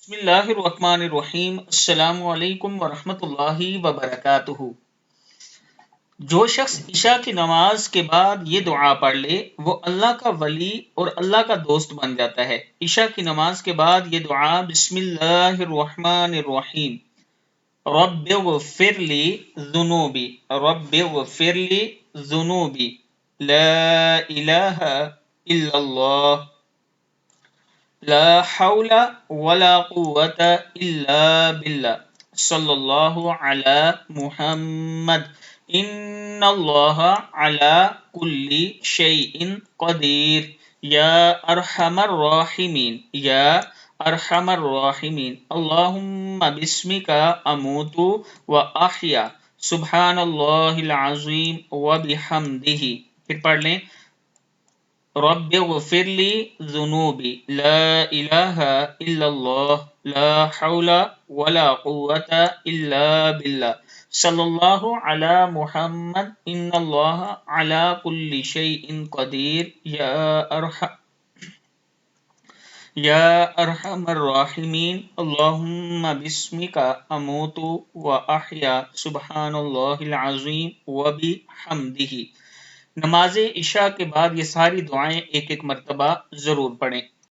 بسم اللہ الرحمن الرحیم۔ السلام علیکم ورحمۃ اللہ وبرکاتہ۔ جو شخص عشاء کی نماز کے بعد یہ دعا پڑھ لے وہ اللہ کا ولی اور اللہ کا دوست بن جاتا ہے۔ عشاء کی نماز کے بعد یہ دعا بسم اللہ الرحمن الرحیم رب اغفر لی ذنوبی رب اغفر لی ذنوبی لا الہ الا اللہ لا حول ولا قوة الا باللہ صلی اللہ علی محمد ان اللہ علی کل شیء قدیر یا ارحم الراحمین یا ارحم الراحمین اللہم باسمک اموت و احیا سبحان اللہ العظیم و بحمدہ۔ پھر پڑھ لیں رب اغفر لی ذنوبی لا الہ الا اللہ لا حول ولا قوة الا باللہ صلی اللہ علی محمد ان اللہ علی کل شیء قدیر یا ارحم الراحمین اللہم باسمک اموت و احیا سبحان اللہ العظیم و بحمدہ۔ نماز عشاء کے بعد یہ ساری دعائیں ایک ایک مرتبہ ضرور پڑھیں۔